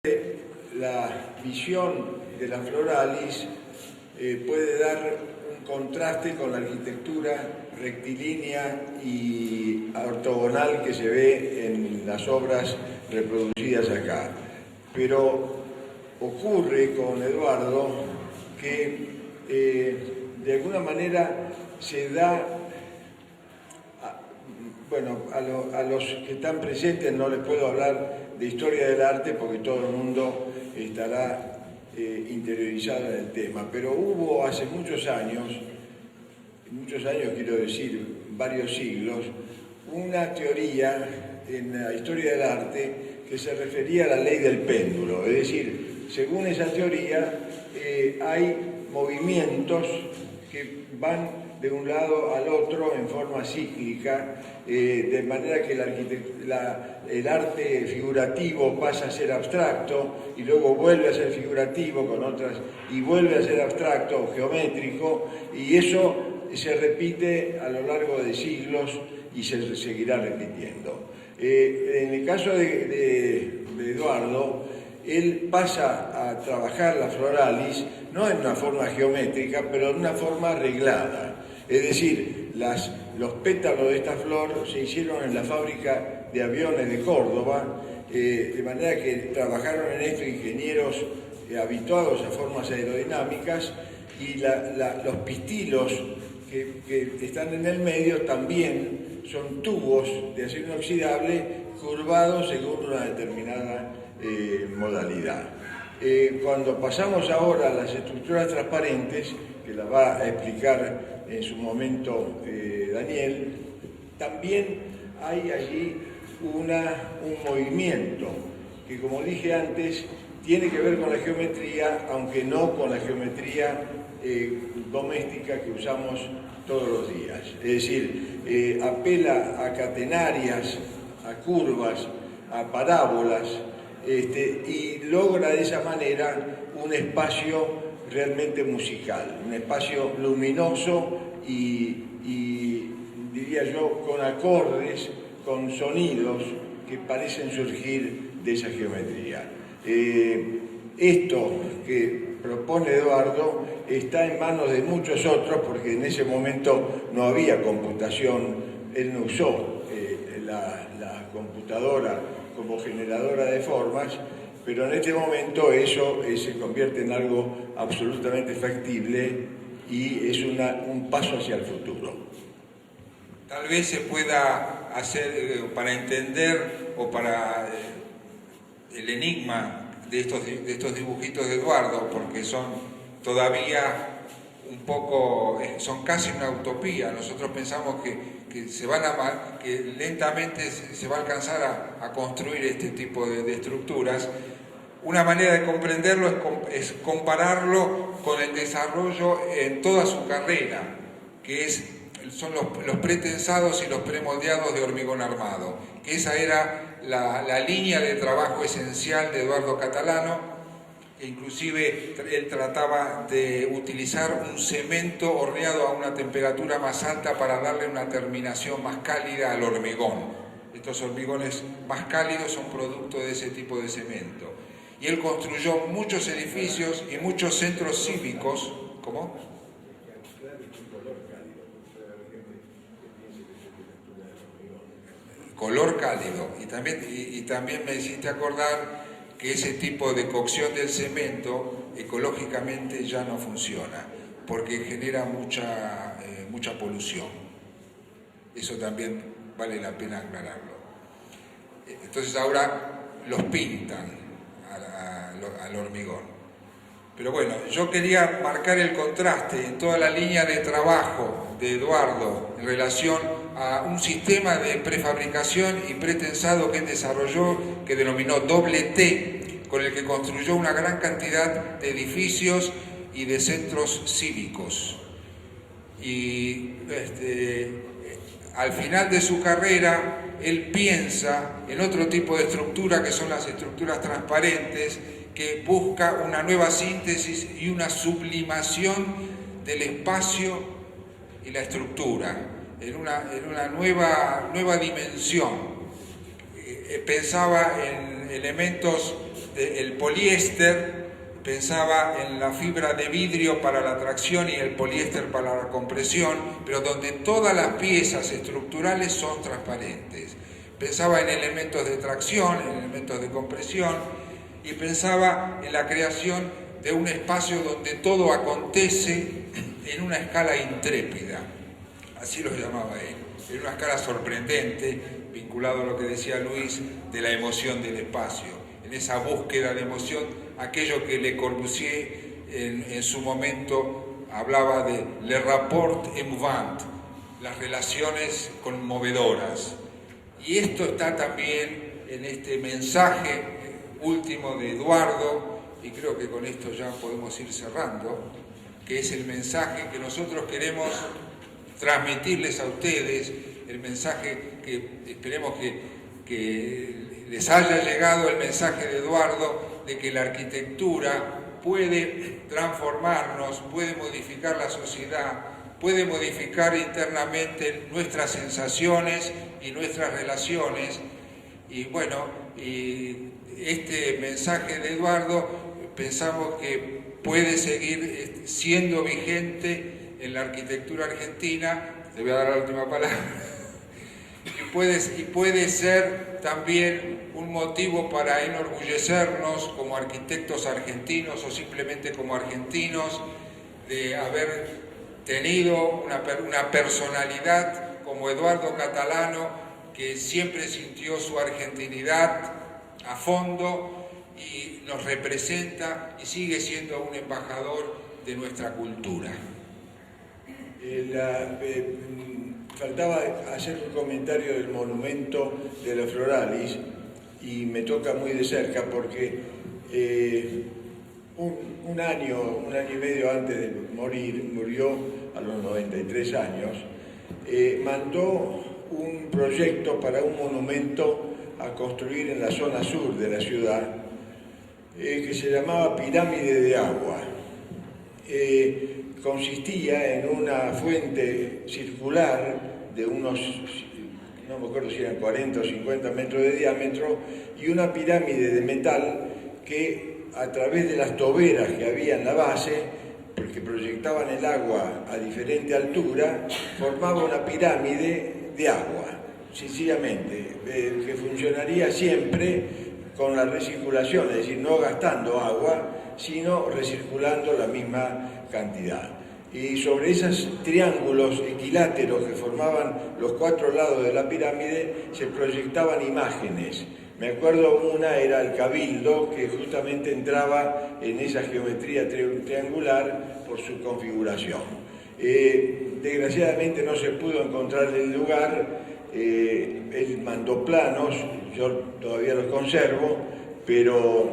La visión de la Floralis puede dar un contraste con la arquitectura rectilínea y ortogonal que se ve en las obras reproducidas acá. Pero ocurre con Eduardo que de alguna manera se da, bueno, a los que están presentes no les puedo hablar de historia del arte porque todo el mundo estará interiorizado en el tema, pero hubo hace muchos años quiero decir varios siglos, una teoría en la historia del arte que se refería a la ley del péndulo, es decir, según esa teoría hay movimientos que van de un lado al otro en forma cíclica, de manera que el arte figurativo pasa a ser abstracto y luego vuelve a ser figurativo con otras y vuelve a ser abstracto o geométrico, y eso se repite a lo largo de siglos y se seguirá repitiendo. En el caso de Eduardo, él pasa a trabajar la Floralis no en una forma geométrica, pero en una forma arreglada. Es decir, los pétalos de esta flor se hicieron en la fábrica de aviones de Córdoba, de manera que trabajaron en esto ingenieros habituados a formas aerodinámicas, y los pistilos que están en el medio también son tubos de acero inoxidable curvados según una determinada modalidad. Cuando pasamos ahora a las estructuras transparentes, que la va a explicar en su momento Daniel, también hay allí un movimiento que, como dije antes, tiene que ver con la geometría, aunque no con la geometría doméstica que usamos todos los días. Es decir, apela a catenarias, a curvas, a parábolas, y logra de esa manera un espacio realmente musical, un espacio luminoso y diría yo con acordes, con sonidos que parecen surgir de esa geometría. Esto que propone Eduardo está en manos de muchos otros, porque en ese momento no había computación, él no usó la computadora como generadora de formas, pero en este momento eso se convierte en algo absolutamente factible y es un paso hacia el futuro. Tal vez se pueda hacer, para entender o para el enigma de estos dibujitos de Eduardo, porque son todavía un poco, son casi una utopía. Nosotros pensamos que lentamente se va a alcanzar a construir este tipo de estructuras. Una manera de comprenderlo es compararlo con el desarrollo en toda su carrera, que son los pretensados y los premoldeados de hormigón armado, que esa era la línea de trabajo esencial de Eduardo Catalano. Inclusive él trataba de utilizar un cemento horneado a una temperatura más alta para darle una terminación más cálida al hormigón. Estos hormigones más cálidos son producto de ese tipo de cemento. Y él construyó muchos edificios y muchos centros cívicos. ¿Cómo? Color cálido. Y también me hiciste acordar que ese tipo de cocción del cemento ecológicamente ya no funciona, porque genera mucha polución. Eso también vale la pena aclararlo. Entonces ahora los pintan al hormigón. Pero bueno, yo quería marcar el contraste en toda la línea de trabajo de Eduardo en relación a un sistema de prefabricación y pretensado que él desarrolló, que denominó doble T, con el que construyó una gran cantidad de edificios y de centros cívicos. Y al final de su carrera, él piensa en otro tipo de estructura, que son las estructuras transparentes, que busca una nueva síntesis y una sublimación del espacio y la estructura, en una nueva dimensión. Pensaba en elementos el poliéster, pensaba en la fibra de vidrio para la tracción y el poliéster para la compresión, pero donde todas las piezas estructurales son transparentes. Pensaba en elementos de tracción, en elementos de compresión, y pensaba en la creación de un espacio donde todo acontece en una escala intrépida, así lo llamaba él, en una escala sorprendente, vinculado a lo que decía Luis, de la emoción del espacio, en esa búsqueda de emoción, aquello que Le Corbusier en su momento hablaba de le rapport émouvant, las relaciones conmovedoras. Y esto está también en este mensaje último de Eduardo, y creo que con esto ya podemos ir cerrando, que es el mensaje que nosotros queremos transmitirles a ustedes, el mensaje que esperemos que les haya llegado, el mensaje de Eduardo, de que la arquitectura puede transformarnos, puede modificar la sociedad, puede modificar internamente nuestras sensaciones y nuestras relaciones. Y bueno, y este mensaje de Eduardo pensamos que puede seguir siendo vigente en la arquitectura argentina. Te voy a dar la última palabra. Y puede ser también un motivo para enorgullecernos como arquitectos argentinos o simplemente como argentinos de haber tenido una personalidad como Eduardo Catalano, que siempre sintió su argentinidad a fondo y nos representa y sigue siendo un embajador de nuestra cultura. Faltaba hacer un comentario del monumento de la Floralis y me toca muy de cerca porque un año y medio antes de morir, murió a los 93 años, mandó un proyecto para un monumento a construir en la zona sur de la ciudad que se llamaba Pirámide de Agua. Consistía en una fuente circular de unos, no me acuerdo si eran 40 o 50 metros de diámetro, y una pirámide de metal que a través de las toberas que había en la base, porque proyectaban el agua a diferente altura, formaba una pirámide de agua, sencillamente, que funcionaría siempre con la recirculación, es decir, no gastando agua, sino recirculando la misma cantidad. Y sobre esos triángulos equiláteros que formaban los cuatro lados de la pirámide se proyectaban imágenes. Me acuerdo una era el Cabildo, que justamente entraba en esa geometría triangular por su configuración. Desgraciadamente no se pudo encontrar el lugar, él mandó planos, yo todavía los conservo, pero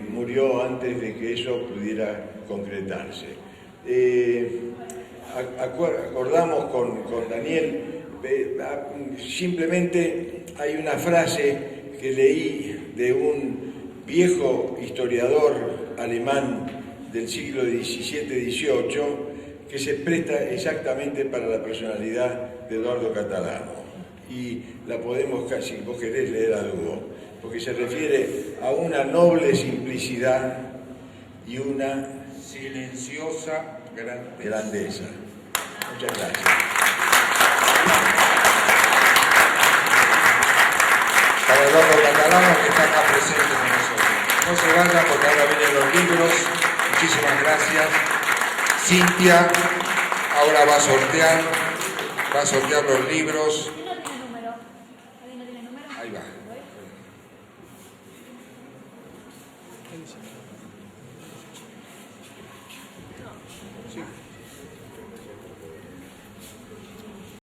murió antes de que eso pudiera concretarse. Acordamos con Daniel, simplemente hay una frase que leí de un viejo historiador alemán del siglo XVII-XVIII que se presta exactamente para la personalidad de Eduardo Catalano, y la podemos, si vos querés, leer a dúo, porque se refiere a una noble simplicidad y una silenciosa grandeza. Muchas gracias. Para Eduardo Catalano, que está acá presente con nosotros. No se vayan porque ahora vienen los libros. Muchísimas gracias. Cintia ahora va a sortear los libros. ¿Quién no tiene número? ¿Alguien no tiene número? Ahí va.